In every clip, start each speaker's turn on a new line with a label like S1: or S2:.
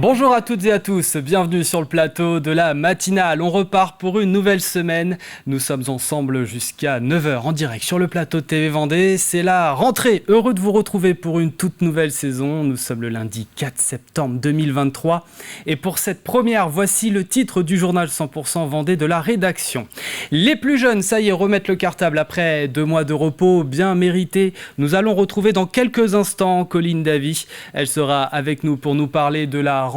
S1: Bonjour à toutes et à tous, bienvenue sur le plateau de la matinale. On repart pour une nouvelle semaine. Nous sommes ensemble jusqu'à 9h en direct sur le plateau de TV Vendée. C'est la rentrée, heureux de vous retrouver pour une toute nouvelle saison. Nous sommes le lundi 4 septembre 2023. Et pour cette première, voici le titre du journal 100% Vendée de la rédaction. Les plus jeunes, ça y est, remettent le cartable après 2 mois de repos bien mérité. Nous allons retrouver dans quelques instants Colline Davy. Elle sera avec nous pour nous parler de la rentrée.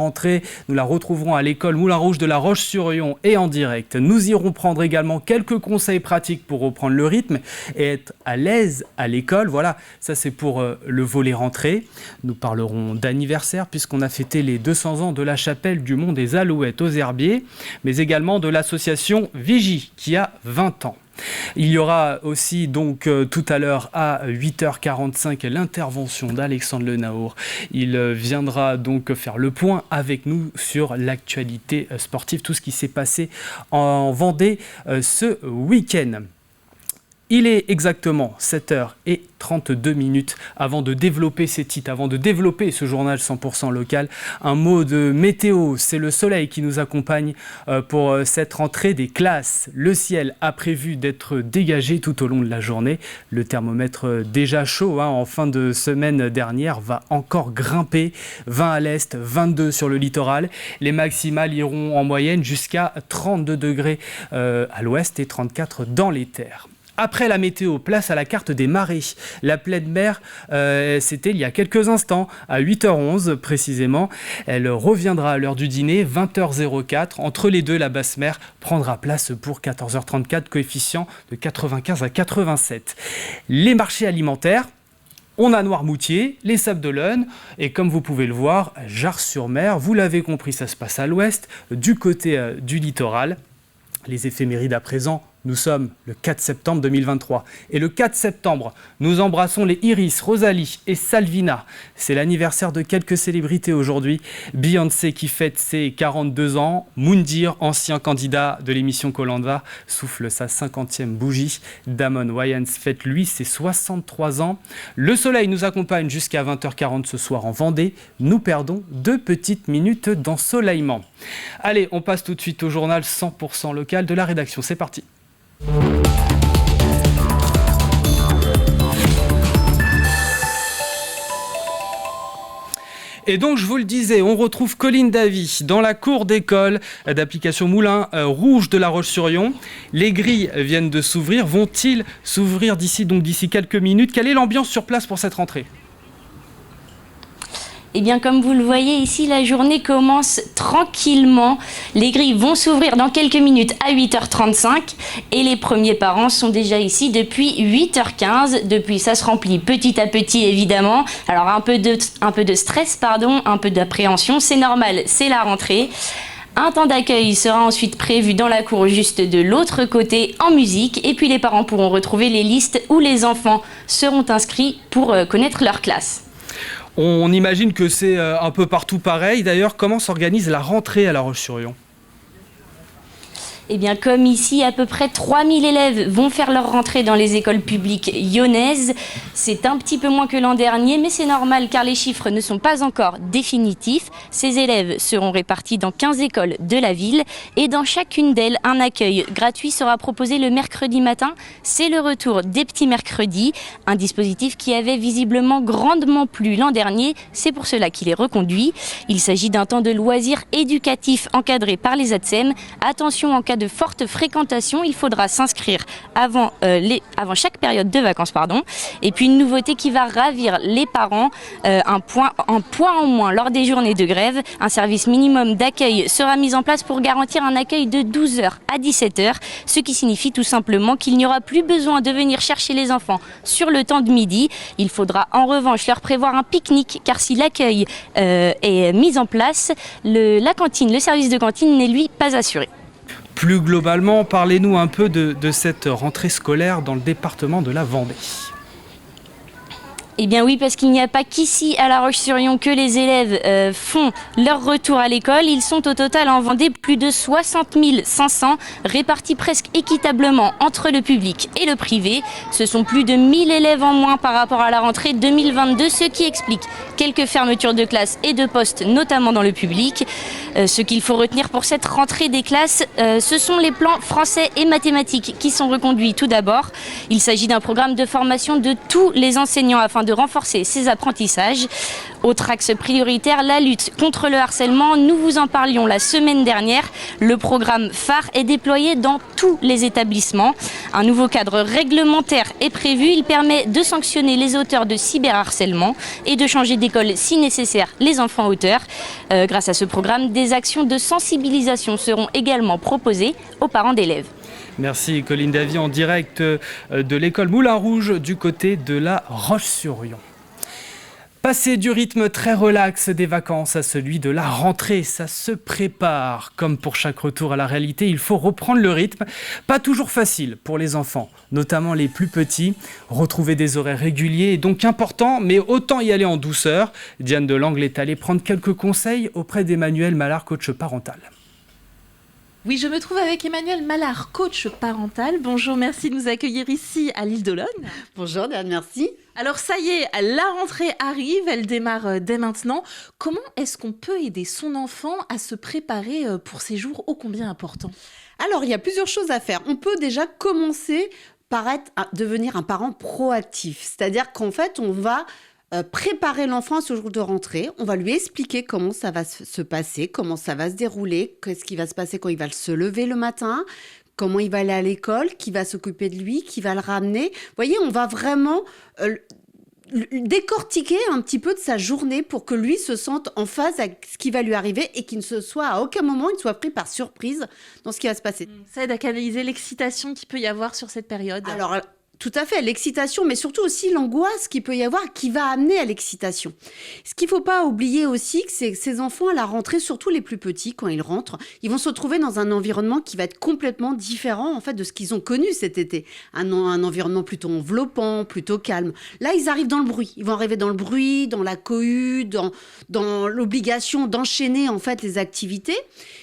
S1: Nous la retrouverons à l'école Moulin Rouge de La Roche-sur-Yon et en direct. Nous irons prendre également quelques conseils pratiques pour reprendre le rythme et être à l'aise à l'école. Voilà, ça c'est pour le volet rentrée. Nous parlerons d'anniversaire puisqu'on a fêté les 200 ans de la chapelle du Mont des Alouettes aux Herbiers, mais également de l'association Vigie qui a 20 ans. Il y aura aussi donc tout à l'heure à 8h45 l'intervention d'Alexandre Lenaour. Il viendra donc faire le point avec nous sur l'actualité sportive, tout ce qui s'est passé en Vendée ce week-end. Il est exactement 7h32 avant de développer ces titres, avant de développer ce journal 100% local. Un mot de météo, c'est le soleil qui nous accompagne pour cette rentrée des classes. Le ciel a prévu d'être dégagé tout au long de la journée. Le thermomètre déjà chaud en fin de semaine dernière va encore grimper. 20 à l'est, 22 sur le littoral. Les maximales iront en moyenne jusqu'à 32 degrés à l'ouest et 34 dans les terres. Après la météo, place à la carte des marées. La pleine mer, c'était il y a quelques instants, à 8h11 précisément. Elle reviendra à l'heure du dîner, 20h04. Entre les deux, la basse mer prendra place pour 14h34, coefficient de 95 à 87. Les marchés alimentaires. On a Noirmoutier, les Sables-d'Olonne et comme vous pouvez le voir, Jars-sur-Mer. Vous l'avez compris, ça se passe à l'ouest, du côté du littoral. Les éphémérides à présent, nous sommes le 4 septembre 2023. Et le 4 septembre, nous embrassons les Iris, Rosalie et Salvina. C'est l'anniversaire de quelques célébrités aujourd'hui. Beyoncé qui fête ses 42 ans. Moundir, ancien candidat de l'émission Koh Lanta, souffle sa 50e bougie. Damon Wayans fête lui ses 63 ans. Le soleil nous accompagne jusqu'à 20h40 ce soir en Vendée. Nous perdons 2 petites minutes d'ensoleillement. Allez, on passe tout de suite au journal 100% local de la rédaction. C'est parti. Et donc, je vous le disais, on retrouve Colline Davy dans la cour d'école d'application Moulin Rouge de La Roche-sur-Yon. Les grilles viennent de s'ouvrir. Vont-ils s'ouvrir d'ici quelques minutes? Quelle est l'ambiance sur place pour cette rentrée?
S2: Eh bien, comme vous le voyez ici, la journée commence tranquillement. Les grilles vont s'ouvrir dans quelques minutes à 8h35 et les premiers parents sont déjà ici depuis 8h15. Depuis, ça se remplit petit à petit, évidemment. Alors, un peu de stress, un peu d'appréhension, c'est normal, c'est la rentrée. Un temps d'accueil sera ensuite prévu dans la cour juste de l'autre côté en musique. Et puis, les parents pourront retrouver les listes où les enfants seront inscrits pour connaître leur classe.
S1: On imagine que c'est un peu partout pareil. D'ailleurs, comment s'organise la rentrée à La Roche-sur-Yon ?
S2: Eh bien, comme ici, à peu près 3000 élèves vont faire leur rentrée dans les écoles publiques lyonnaises. C'est un petit peu moins que l'an dernier, mais c'est normal car les chiffres ne sont pas encore définitifs. Ces élèves seront répartis dans 15 écoles de la ville et dans chacune d'elles, un accueil gratuit sera proposé le mercredi matin. C'est le retour des petits mercredis, un dispositif qui avait visiblement grandement plu l'an dernier. C'est pour cela qu'il est reconduit. Il s'agit d'un temps de loisirs éducatifs encadré par les ATSEM. Attention, en cas de forte fréquentation, il faudra s'inscrire avant chaque période de vacances. Et puis une nouveauté qui va ravir les parents, un point en moins lors des journées de grève. Un service minimum d'accueil sera mis en place pour garantir un accueil de 12h à 17h, ce qui signifie tout simplement qu'il n'y aura plus besoin de venir chercher les enfants sur le temps de midi. Il faudra en revanche leur prévoir un pique-nique car si l'accueil est mis en place, le service de cantine n'est lui pas assuré.
S1: Plus globalement, parlez-nous un peu de cette rentrée scolaire dans le département de la Vendée.
S2: Eh bien oui, parce qu'il n'y a pas qu'ici à La Roche-sur-Yon que les élèves font leur retour à l'école. Ils sont au total en Vendée plus de 60 500, répartis presque équitablement entre le public et le privé. Ce sont plus de 1000 élèves en moins par rapport à la rentrée 2022, ce qui explique quelques fermetures de classes et de postes, notamment dans le public. Ce qu'il faut retenir pour cette rentrée des classes, ce sont les plans français et mathématiques qui sont reconduits tout d'abord. Il s'agit d'un programme de formation de tous les enseignants afin de renforcer ces apprentissages. Autre axe prioritaire, la lutte contre le harcèlement. Nous vous en parlions la semaine dernière. Le programme phare est déployé dans tous les établissements. Un nouveau cadre réglementaire est prévu. Il permet de sanctionner les auteurs de cyberharcèlement et de changer d'école si nécessaire les enfants auteurs. Grâce à ce programme, des actions de sensibilisation seront également proposées aux parents d'élèves.
S1: Merci Colline Davy en direct de l'école Moulin Rouge du côté de La Roche-sur-Yon. Passer du rythme très relax des vacances à celui de la rentrée, ça se prépare. Comme pour chaque retour à la réalité, il faut reprendre le rythme. Pas toujours facile pour les enfants, notamment les plus petits. Retrouver des horaires réguliers est donc important, mais autant y aller en douceur. Diane Delangle est allée prendre quelques conseils auprès d'Emmanuel Mallard, coach parental.
S3: Oui, je me trouve avec Emmanuel Mallard, coach parental. Bonjour, merci de nous accueillir ici à l'île d'Olonne.
S4: Bonjour Diane, merci.
S3: Alors ça y est, la rentrée arrive, elle démarre dès maintenant. Comment est-ce qu'on peut aider son enfant à se préparer pour ces jours ô combien importants ?
S4: Alors, il y a plusieurs choses à faire. On peut déjà commencer par devenir un parent proactif. C'est-à-dire qu'en fait, on va préparer l'enfant à ce jour de rentrée. On va lui expliquer comment ça va se passer, comment ça va se dérouler, qu'est-ce qui va se passer quand il va se lever le matin, comment il va aller à l'école, qui va s'occuper de lui, qui va le ramener. Vous voyez, on va vraiment décortiquer un petit peu de sa journée pour que lui se sente en phase avec ce qui va lui arriver et qu'il ne se soit à aucun moment, il ne soit pris par surprise dans ce qui va se passer.
S3: Ça aide à canaliser l'excitation qu'il peut y avoir sur cette période.
S4: Alors, tout à fait, l'excitation, mais surtout aussi l'angoisse qu'il peut y avoir qui va amener à l'excitation. Ce qu'il ne faut pas oublier aussi, c'est que ces enfants, à la rentrée, surtout les plus petits, quand ils rentrent, ils vont se retrouver dans un environnement qui va être complètement différent en fait, de ce qu'ils ont connu cet été. Un environnement plutôt enveloppant, plutôt calme. Là, ils arrivent dans le bruit. Ils vont arriver dans le bruit, dans la cohue, dans l'obligation d'enchaîner en fait, les activités.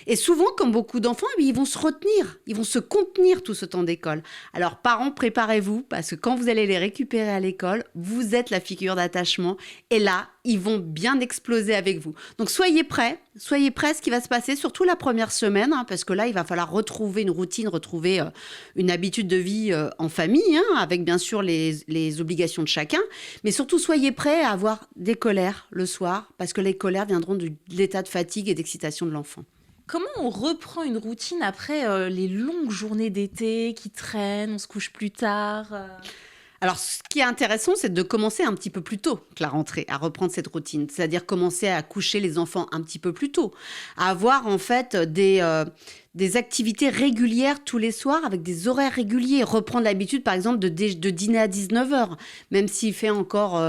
S4: Et souvent, comme beaucoup d'enfants, ils vont se retenir, ils vont se contenir tout ce temps d'école. Alors, parents, préparez-vous. Parce que quand vous allez les récupérer à l'école, vous êtes la figure d'attachement. Et là, ils vont bien exploser avec vous. Donc, soyez prêts à ce qui va se passer, surtout la première semaine, parce que là, il va falloir retrouver une routine, retrouver une habitude de vie en famille, avec bien sûr les obligations de chacun. Mais surtout, soyez prêts à avoir des colères le soir, parce que les colères viendront de l'état de fatigue et d'excitation de l'enfant.
S3: Comment on reprend une routine après les longues journées d'été qui traînent, on se couche plus tard
S4: Alors, ce qui est intéressant, c'est de commencer un petit peu plus tôt que la rentrée, à reprendre cette routine. C'est-à-dire commencer à coucher les enfants un petit peu plus tôt, à avoir en fait des activités régulières tous les soirs avec des horaires réguliers. Reprendre l'habitude, par exemple, de dîner à 19h, même s'il fait encore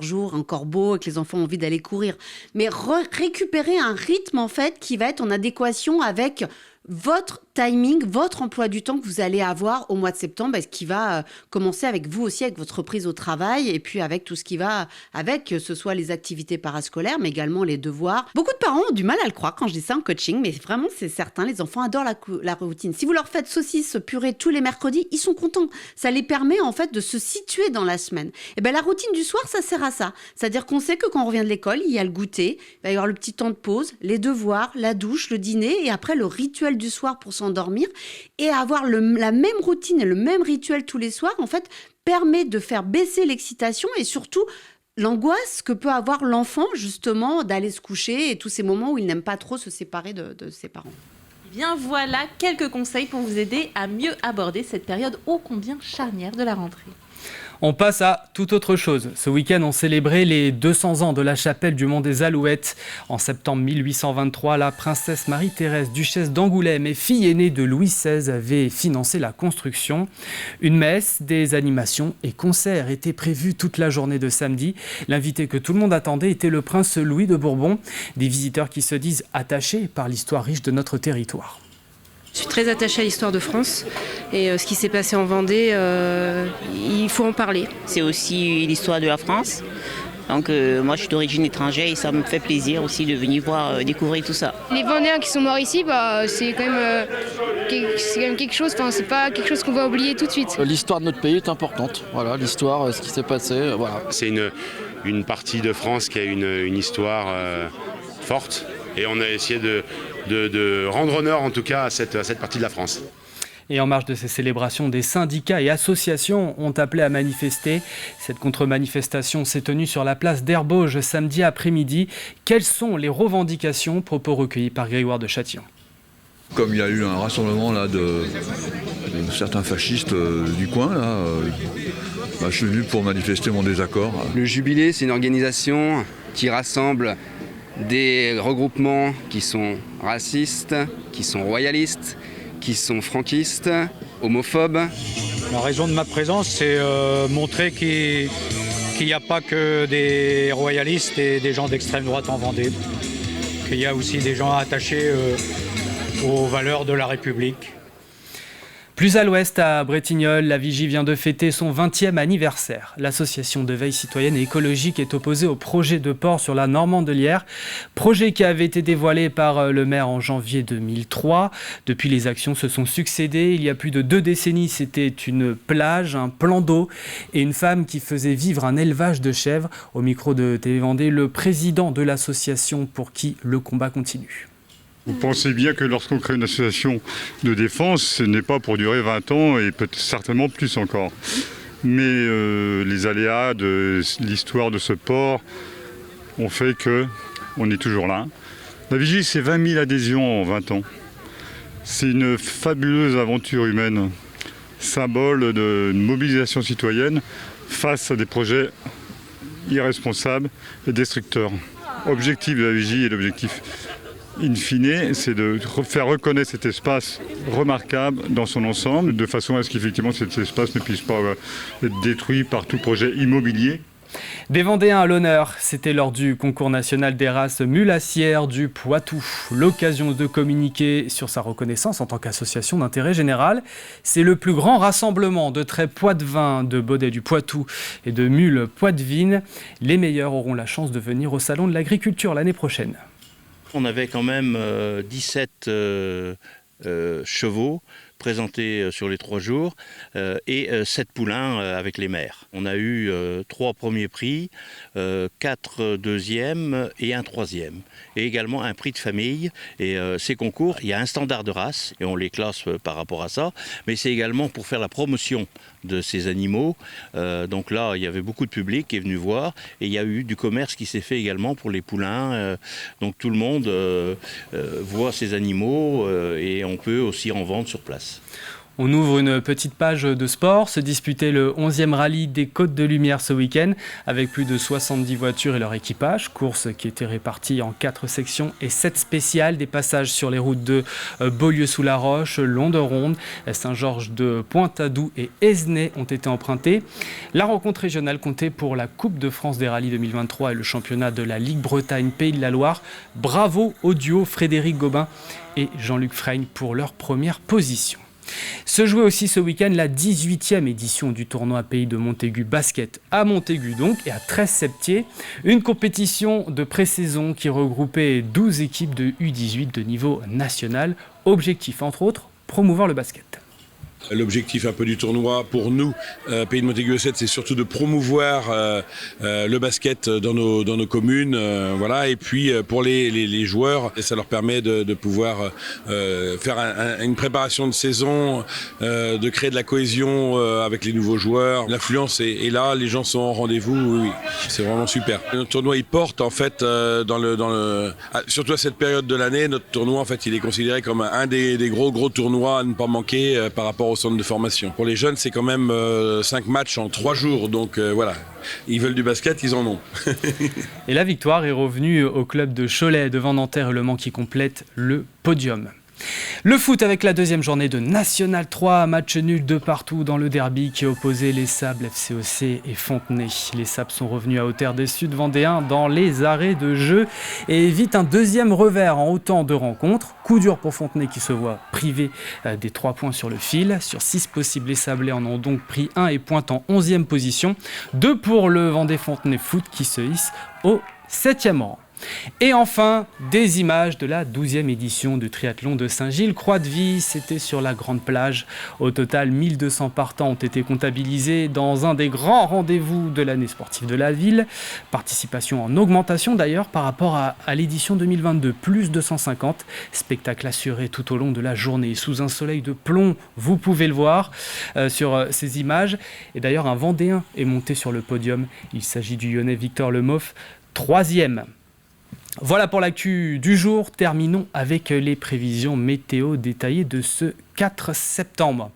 S4: jour, encore beau et que les enfants ont envie d'aller courir. Mais récupérer un rythme, en fait, qui va être en adéquation avec votre timing, votre emploi du temps que vous allez avoir au mois de septembre, qui va commencer avec vous aussi, avec votre reprise au travail et puis avec tout ce qui va avec, que ce soit les activités parascolaires, mais également les devoirs. Beaucoup de parents ont du mal à le croire quand je dis ça en coaching, mais vraiment c'est certain, les enfants adorent la routine. Si vous leur faites saucisse, purée tous les mercredis, ils sont contents. Ça les permet en fait de se situer dans la semaine. Et bien la routine du soir, ça sert à ça. C'est-à-dire qu'on sait que quand on revient de l'école, il y a le goûter, il va y avoir le petit temps de pause, les devoirs, la douche, le dîner et après le rituel du soir pour s'endormir, et avoir la même routine et le même rituel tous les soirs, en fait, permet de faire baisser l'excitation et surtout l'angoisse que peut avoir l'enfant, justement, d'aller se coucher et tous ces moments où il n'aime pas trop se séparer de ses parents.
S3: Eh bien voilà quelques conseils pour vous aider à mieux aborder cette période ô combien charnière de la rentrée.
S1: On passe à toute autre chose. Ce week-end, on célébrait les 200 ans de la chapelle du Mont des Alouettes. En septembre 1823, la princesse Marie-Thérèse, duchesse d'Angoulême et fille aînée de Louis XVI, avait financé la construction. Une messe, des animations et concerts étaient prévus toute la journée de samedi. L'invité que tout le monde attendait était le prince Louis de Bourbon. Des visiteurs qui se disent attachés par l'histoire riche de notre territoire.
S5: Je suis très attachée à l'histoire de France et ce qui s'est passé en Vendée, il faut en parler.
S6: C'est aussi l'histoire de la France. Donc moi je suis d'origine étrangère et ça me fait plaisir aussi de venir voir, découvrir tout ça.
S7: Les Vendéens qui sont morts ici, c'est quand même quelque chose, c'est pas quelque chose qu'on va oublier tout de suite.
S8: L'histoire de notre pays est importante, voilà, l'histoire, ce qui s'est passé, voilà.
S9: C'est une partie de France qui a une histoire forte et on a essayé de rendre honneur en tout cas à cette partie de la France.
S1: Et en marge de ces célébrations, des syndicats et associations ont appelé à manifester. Cette contre-manifestation s'est tenue sur la place d'Herbauges samedi après-midi. Quelles sont les revendications? Propos recueillis par Grégoire de Châtillon.
S10: Comme il y a eu un rassemblement là, de certains fascistes du coin, là, je suis venu pour manifester mon désaccord.
S11: Le Jubilé, c'est une organisation qui rassemble des regroupements qui sont racistes, qui sont royalistes, qui sont franquistes, homophobes.
S12: La raison de ma présence, c'est montrer qu'il n'y a pas que des royalistes et des gens d'extrême droite en Vendée, qu'il y a aussi des gens attachés aux valeurs de la République.
S1: Plus à l'ouest, à Bretignolles, la Vigie vient de fêter son 20e anniversaire. L'association de veille citoyenne et écologique est opposée au projet de port sur la Normandelière, projet qui avait été dévoilé par le maire en janvier 2003. Depuis, les actions se sont succédées. Il y a plus de 2 décennies, c'était une plage, un plan d'eau et une femme qui faisait vivre un élevage de chèvres. Au micro de TV Vendée, le président de l'association pour qui le combat continue.
S13: Vous pensez bien que lorsqu'on crée une association de défense, ce n'est pas pour durer 20 ans et peut-être certainement plus encore. Mais les aléas de l'histoire de ce port ont fait qu'on est toujours là. La Vigie, c'est 20 000 adhésions en 20 ans. C'est une fabuleuse aventure humaine, symbole d'une mobilisation citoyenne face à des projets irresponsables et destructeurs. L'objectif de la Vigie et l'objectif in fine, c'est de faire reconnaître cet espace remarquable dans son ensemble, de façon à ce qu'effectivement cet espace ne puisse pas être détruit par tout projet immobilier.
S1: Des Vendéens à l'honneur, c'était lors du concours national des races mulassières du Poitou. L'occasion de communiquer sur sa reconnaissance en tant qu'association d'intérêt général. C'est le plus grand rassemblement de traits poitevins, de bodets du Poitou et de mules poitevines. Les meilleurs auront la chance de venir au Salon de l'Agriculture l'année prochaine.
S14: On avait quand même 17 chevaux présentés sur les 3 jours et 7 poulains avec les mères. On a eu 3 premiers prix, 4 deuxièmes et un 3e. Et également un prix de famille. Et ces concours, il y a un standard de race et on les classe par rapport à ça. Mais c'est également pour faire la promotion de ces animaux. Donc là, il y avait beaucoup de public qui est venu voir. Et il y a eu du commerce qui s'est fait également pour les poulains. Donc tout le monde voit ces animaux et on peut aussi en vendre sur place.
S1: On ouvre une petite page de sport, se disputait le 11e rallye des Côtes de Lumière ce week-end avec plus de 70 voitures et leur équipage. Course qui était répartie en 4 sections et 7 spéciales. Des passages sur les routes de Beaulieu-sous-la-Roche, Londeronde, Saint-Georges de Pointe-à-Doux et Esnay ont été empruntés. La rencontre régionale comptait pour la Coupe de France des rallyes 2023 et le championnat de la Ligue Bretagne Pays de la Loire. Bravo au duo Frédéric Gobin et Jean-Luc Freigne pour leur première position. Se jouait aussi ce week-end la 18e édition du tournoi Pays de Montaigu Basket à Montaigu donc et à 13-Septier. Une compétition de pré-saison qui regroupait 12 équipes de U18 de niveau national. Objectif entre autres, promouvoir le basket.
S15: L'objectif un peu du tournoi pour nous, Pays de Montaigu 7, c'est surtout de promouvoir le basket dans nos communes, voilà. Et puis pour les joueurs, ça leur permet de pouvoir faire une préparation de saison, de créer de la cohésion avec les nouveaux joueurs. L'affluence est là, les gens sont au rendez-vous, oui, c'est vraiment super. Notre tournoi il porte en fait surtout à cette période de l'année, notre tournoi en fait il est considéré comme un des gros tournois à ne pas manquer par rapport au centre de formation. Pour les jeunes, c'est quand même 5 matchs en 3 jours, donc voilà. Ils veulent du basket, ils en ont. Et
S1: la victoire est revenue au club de Cholet devant Nanterre et Le Mans qui complète le podium. Le foot avec la deuxième journée de National 3, match nul de partout dans le derby qui opposait les Sables FCOC et Fontenay. Les Sables sont revenus à hauteur des Sud Vendéens dans les arrêts de jeu et évitent un deuxième revers en autant de rencontres. Coup dur pour Fontenay qui se voit privé des 3 points sur le fil. Sur 6 possibles, les Sablés en ont donc pris 1 et pointent en 11e position. 2 pour le Vendée Fontenay Foot qui se hisse au 7e rang. Et enfin, des images de la 12e édition du triathlon de Saint-Gilles. Croix-de-Vie, c'était sur la grande plage. Au total, 1200 partants ont été comptabilisés dans un des grands rendez-vous de l'année sportive de la ville. Participation en augmentation d'ailleurs par rapport à l'édition 2022, plus 250. Spectacle assuré tout au long de la journée sous un soleil de plomb, vous pouvez le voir sur ces images. Et d'ailleurs, un Vendéen est monté sur le podium. Il s'agit du Lyonnais Victor Lemoff, 3e. Voilà pour l'actu du jour. Terminons avec les prévisions météo détaillées de ce 4 septembre.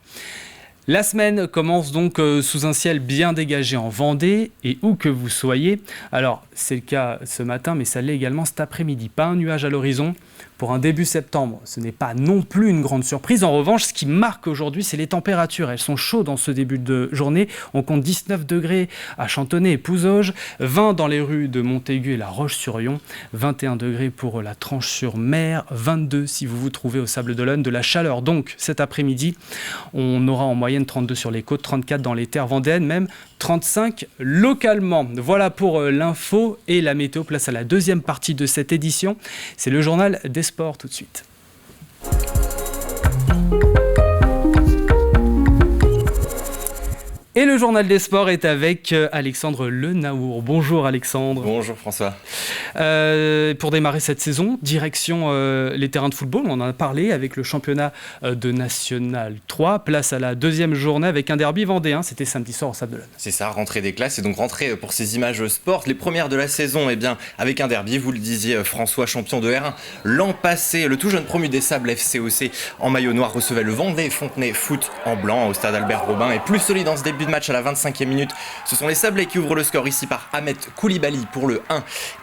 S1: La semaine commence donc sous un ciel bien dégagé en Vendée et où que vous soyez. Alors, c'est le cas ce matin, mais ça l'est également cet après-midi. Pas un nuage à l'horizon. Pour un début septembre, ce n'est pas non plus une grande surprise. En revanche, ce qui marque aujourd'hui, c'est les températures. Elles sont chaudes en ce début de journée. On compte 19 degrés à Chantonnay et Pouzauges, 20 dans les rues de Montaigu et La Roche-sur-Yon, 21 degrés pour la Tranche-sur-Mer, 22 si vous vous trouvez au Sable d'Olonne. De la chaleur donc cet après-midi. On aura en moyenne 32 sur les côtes, 34 dans les terres vendéennes, même 35 localement. Voilà pour l'info et la météo. Place à la deuxième partie de cette édition. C'est le journal des sports tout de suite. Et le journal des sports est avec Alexandre Lenaour. Bonjour Alexandre.
S16: Bonjour François.
S1: Pour démarrer cette saison, direction les terrains de football, on en a parlé avec le championnat de National 3. Place à la deuxième journée avec un derby vendéen, c'était samedi soir au Sable d'Olonne.
S16: C'est ça, rentrée des classes et donc rentrée pour ces images sport. Les premières de la saison, avec un derby, vous le disiez François, champion de R1. L'an passé, le tout jeune promu des Sables FCOC en maillot noir recevait le Vendée Fontenay Foot en blanc au stade Albert Robin. Et plus solide dans ce début de match à la 25e minute, ce sont les Sablés qui ouvrent le score ici par Ahmed Koulibaly pour le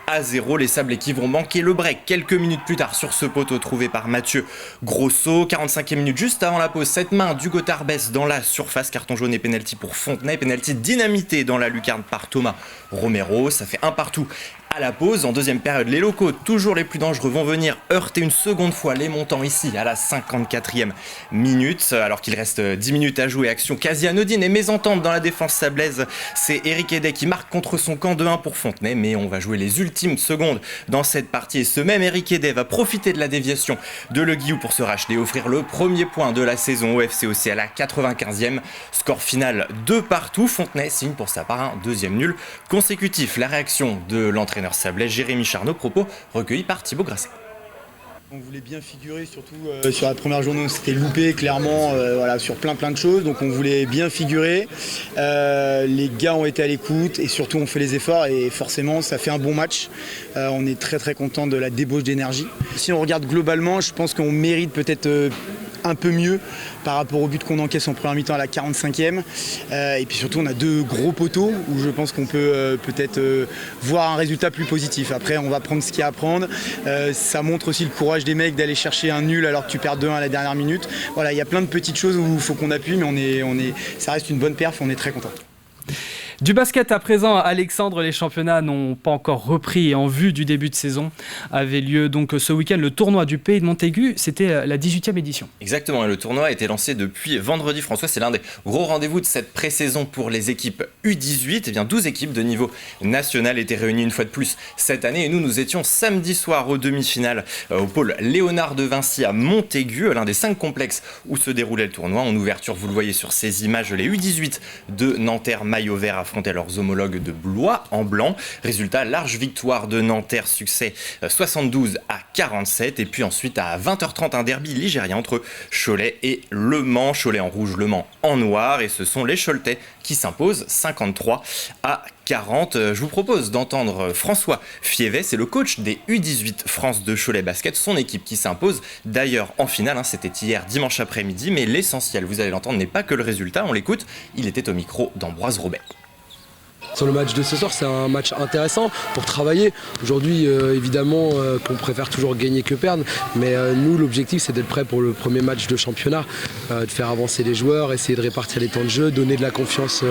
S16: 1-0. Les Sablés qui vont manquer le break quelques minutes plus tard sur ce poteau trouvé par Mathieu Grosso. 45e minute juste avant la pause, cette main d'Hugo Tarbès dans la surface, carton jaune et pénalty pour Fontenay, pénalty dynamité dans la lucarne par Thomas Romero. Ça fait 1-1 à la pause. En deuxième période, les locaux, toujours les plus dangereux, vont venir heurter une seconde fois les montants ici à la 54e minute. Alors qu'il reste 10 minutes à jouer, action quasi anodine et mésentente dans la défense sablaise. C'est Eric Edet qui marque contre son camp de 1 pour Fontenay, mais on va jouer les ultimes secondes dans cette partie. Et ce même Eric Edet va profiter de la déviation de Le Guillou pour se racheter et offrir le premier point de la saison au FCOC à la 95e. Score final 2-2. Fontenay signe pour sa part un deuxième nul consécutif. La réaction de l'entraîneur sablais Jérémy Charnot, propos recueillis par Thibaut Grasset.
S17: On voulait bien figurer, surtout sur la première journée, on s'était loupé clairement sur plein de choses, donc on voulait bien figurer. Les gars ont été à l'écoute et surtout on fait les efforts et forcément ça fait un bon match. On est très content de la débauche d'énergie. Si on regarde globalement, je pense qu'on mérite peut-être un peu mieux par rapport au but qu'on encaisse en première mi-temps à la 45e. Et puis surtout on a 2 gros poteaux où je pense qu'on peut peut-être voir un résultat plus positif. Après on va prendre ce qu'il y a à prendre. Ça montre aussi le courage des mecs d'aller chercher un nul alors que tu perds 2-1 à la dernière minute. Voilà, il y a plein de petites choses où il faut qu'on appuie, mais ça reste une bonne perf, on est très content.
S1: Du basket à présent, Alexandre, les championnats n'ont pas encore repris et en vue du début de saison avait lieu donc ce week-end le tournoi du Pays de Montaigu, c'était la 18e édition.
S16: Exactement, et le tournoi a été lancé depuis vendredi. François, c'est l'un des gros rendez-vous de cette pré-saison pour les équipes U18. 12 équipes de niveau national étaient réunies une fois de plus cette année et nous étions samedi soir aux demi-finales au pôle Léonard de Vinci à Montaigu, l'un des 5 complexes où se déroulait le tournoi. En ouverture, vous le voyez sur ces images, les U18 de Nanterre maillot vert affrontaient leurs homologues de Blois en blanc. Résultat, large victoire de Nanterre, succès 72-47. Et puis ensuite à 20h30, un derby ligérien entre Cholet et Le Mans. Cholet en rouge, Le Mans en noir. Et ce sont les Choletais qui s'imposent 53-40. Je vous propose d'entendre François Fievet, c'est le coach des U18 France de Cholet Basket, son équipe qui s'impose d'ailleurs en finale, c'était hier dimanche après-midi, mais l'essentiel, vous allez l'entendre, n'est pas que le résultat, on l'écoute, il était au micro d'Ambroise Robert.
S18: Sur le match de ce soir, c'est un match intéressant pour travailler. Aujourd'hui, évidemment, qu'on préfère toujours gagner que perdre, mais nous, l'objectif, c'est d'être prêt pour le premier match de championnat, de faire avancer les joueurs, essayer de répartir les temps de jeu, donner de la confiance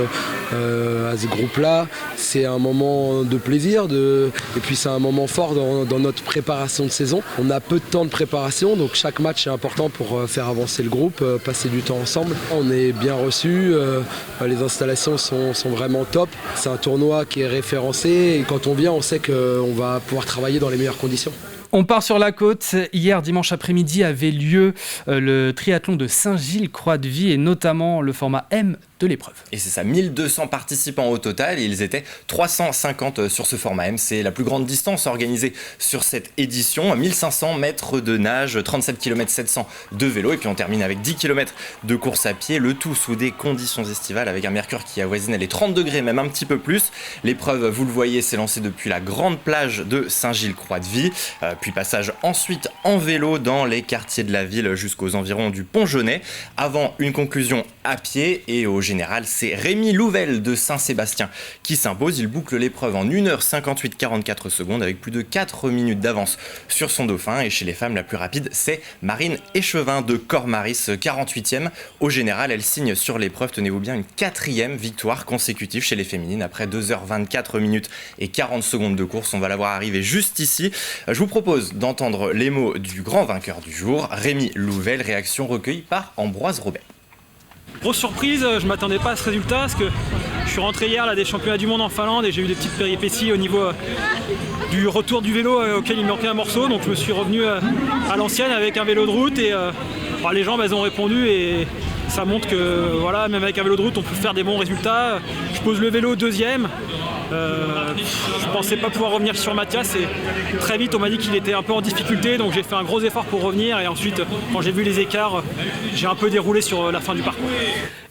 S18: à ce groupe-là. C'est un moment de plaisir, et puis c'est un moment fort dans notre préparation de saison. On a peu de temps de préparation, donc chaque match est important pour faire avancer le groupe, passer du temps ensemble. On est bien reçus, les installations sont vraiment top. C'est un tournoi qui est référencé et quand on vient, on sait qu'on va pouvoir travailler dans les meilleures conditions.
S1: On part sur la côte. Hier, dimanche après-midi, avait lieu le triathlon de Saint-Gilles-Croix-de-Vie et notamment le format M de l'épreuve.
S16: Et c'est ça, 1200 participants au total et ils étaient 350 sur ce format M. C'est la plus grande distance organisée sur cette édition. 1500 mètres de nage, 37 km 700 de vélo et puis on termine avec 10 km de course à pied. Le tout sous des conditions estivales avec un mercure qui avoisine les 30 degrés, même un petit peu plus. L'épreuve, vous le voyez, s'est lancée depuis la grande plage de Saint-Gilles-Croix-de-Vie. Puis passage ensuite en vélo dans les quartiers de la ville jusqu'aux environs du Pont-Jaunet. Avant une conclusion à pied et au général, c'est Rémi Louvel de Saint-Sébastien qui s'impose. Il boucle l'épreuve en 1h58-44 secondes avec plus de 4 minutes d'avance sur son dauphin. Et chez les femmes, la plus rapide, c'est Marine Échevin de Cormaris, 48e. Au général, elle signe sur l'épreuve, tenez-vous bien, une 4e victoire consécutive chez les féminines après 2h24 minutes et 40 secondes de course. On va la voir arriver juste ici. Je vous propose d'entendre les mots du grand vainqueur du jour, Rémi Louvel, réaction recueillie par Ambroise Robert.
S19: Grosse surprise, je ne m'attendais pas à ce résultat parce que je suis rentré hier là, des championnats du monde en Finlande et j'ai eu des petites péripéties au niveau du retour du vélo auquel il manquait un morceau, donc je me suis revenu à l'ancienne avec un vélo de route et les gens elles ont répondu et ça montre que voilà, même avec un vélo de route on peut faire des bons résultats. Je pose le vélo deuxième. Je pensais pas pouvoir revenir sur Mathias et très vite on m'a dit qu'il était un peu en difficulté, donc j'ai fait un gros effort pour revenir et ensuite quand j'ai vu les écarts j'ai un peu déroulé sur la fin du parcours.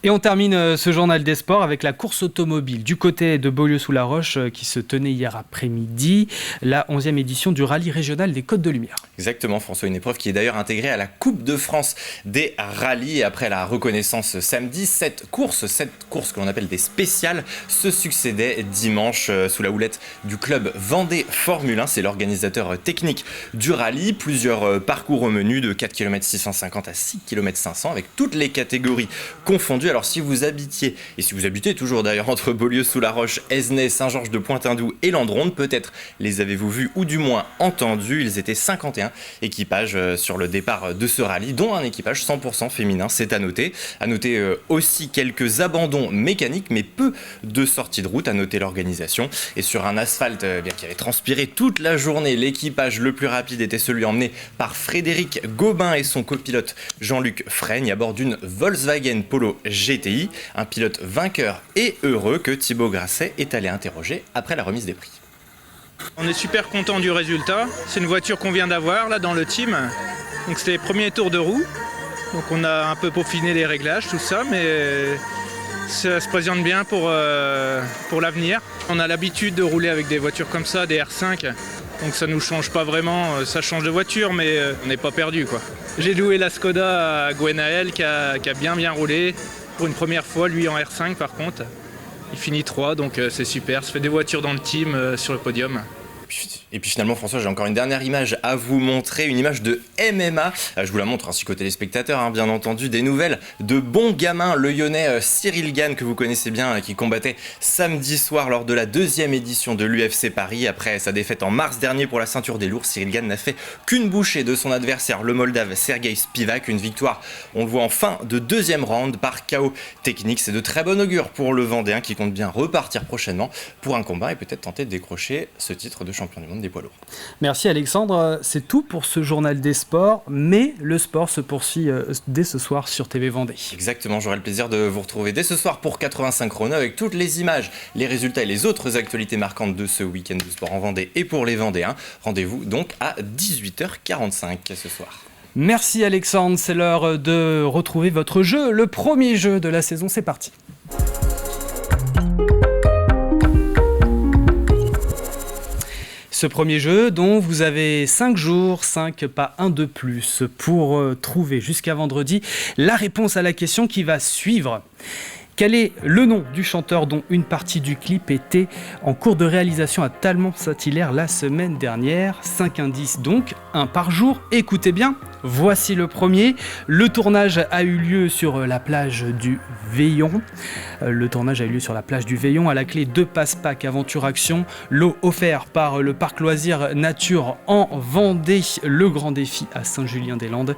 S1: Et on termine ce journal des sports avec la course automobile du côté de Beaulieu-sous-la-Roche qui se tenait hier après-midi, la 11e édition du rallye régional des Côtes de Lumière.
S16: Exactement François, une épreuve qui est d'ailleurs intégrée à la Coupe de France des rallyes. Et après la reconnaissance samedi, cette course que l'on appelle des spéciales se succédait dimanche sous la houlette du club Vendée Formule 1. C'est l'organisateur technique du rallye. Plusieurs parcours au menu de 4 km 650 à 6 km 500 avec toutes les catégories confondues. Alors si vous habitiez, et si vous habitez toujours d'ailleurs entre Beaulieu-sous-la-Roche, Esnay, Saint-Georges de Pointe-Indou et Landronde, peut-être les avez-vous vus ou du moins entendus. Ils étaient 51 équipages sur le départ de ce rallye, dont un équipage 100% féminin, c'est à noter. À noter aussi quelques abandons mécaniques, mais peu de sorties de route, à noter l'organisation. Et sur un asphalte qui avait transpiré toute la journée, l'équipage le plus rapide était celui emmené par Frédéric Gobin et son copilote Jean-Luc Freigne à bord d'une Volkswagen Polo GTI, un pilote vainqueur et heureux que Thibaut Grasset est allé interroger après la remise des prix.
S20: On est super content du résultat. C'est une voiture qu'on vient d'avoir là dans le team. Donc c'était les premiers tours de roue. Donc on a un peu peaufiné les réglages, tout ça, mais ça se présente bien pour l'avenir. On a l'habitude de rouler avec des voitures comme ça, des R5. Donc ça nous change pas vraiment, ça change de voiture, mais on n'est pas perdu quoi. J'ai loué la Skoda à Gwenaël qui a bien roulé. Pour une première fois, lui en R5 par contre. Il finit 3, donc c'est super. Ça fait des voitures dans le team sur le podium.
S16: Et puis finalement François, j'ai encore une dernière image à vous montrer, une image de MMA. Je vous la montre ainsi qu'aux téléspectateurs, bien entendu, des nouvelles de Bon Gamin, le Lyonnais Cyril Gane que vous connaissez bien, qui combattait samedi soir lors de la 2e édition de l'UFC Paris. Après sa défaite en mars dernier pour la ceinture des lourds, Cyril Gane n'a fait qu'une bouchée de son adversaire, le Moldave Sergei Spivak. Une victoire, on le voit en fin de 2e round par KO technique. C'est de très bon augure pour le Vendéen qui compte bien repartir prochainement pour un combat et peut-être tenter de décrocher ce titre de champion du monde des poids lourds.
S1: Merci Alexandre, c'est tout pour ce journal des sports, mais le sport se poursuit dès ce soir sur TV Vendée.
S16: Exactement, j'aurai le plaisir de vous retrouver dès ce soir pour 85 chrono avec toutes les images, les résultats et les autres actualités marquantes de ce week-end de sport en Vendée et pour les Vendéens. Rendez-vous donc à 18h45 ce soir.
S1: Merci Alexandre, c'est l'heure de retrouver votre jeu, le premier jeu de la saison, c'est parti. Ce premier jeu dont vous avez 5 jours, 5 pas 1 de plus pour trouver jusqu'à vendredi la réponse à la question qui va suivre. Quel est le nom du chanteur dont une partie du clip était en cours de réalisation à Talmont-Saint-Hilaire la semaine dernière? 5 indices donc, 1 par jour. Écoutez bien, voici le premier. Le tournage a eu lieu sur la plage du Veillon. À la clé 2 passe-pack Aventure Action. Lot offert par le parc loisirs Nature en Vendée. Le Grand Défi à Saint-Julien-des-Landes.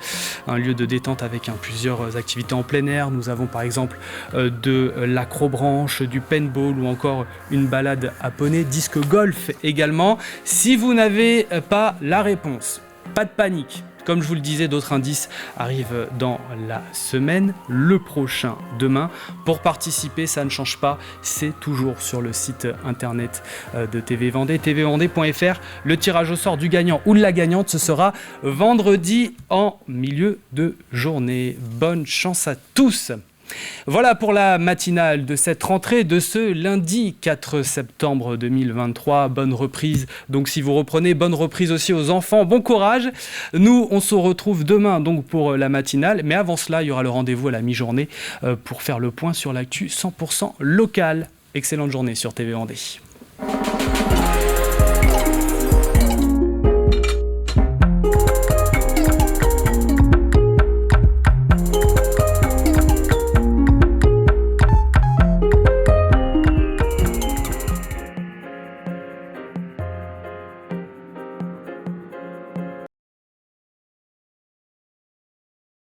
S1: Un lieu de détente avec plusieurs activités en plein air. Nous avons par exemple de l'acrobranche, du paintball ou encore une balade à poney, disque golf également. Si vous n'avez pas la réponse, pas de panique. Comme je vous le disais, d'autres indices arrivent dans la semaine, le prochain demain. Pour participer, ça ne change pas, c'est toujours sur le site internet de TV Vendée, tvvendée.fr. Le tirage au sort du gagnant ou de la gagnante, ce sera vendredi en milieu de journée. Bonne chance à tous! Voilà pour la matinale de cette rentrée de ce lundi 4 septembre 2023. Bonne reprise, donc si vous reprenez, bonne reprise aussi aux enfants, bon courage. Nous, on se retrouve demain donc pour la matinale, mais avant cela, il y aura le rendez-vous à la mi-journée pour faire le point sur l'actu 100% locale. Excellente journée sur TV Vendée.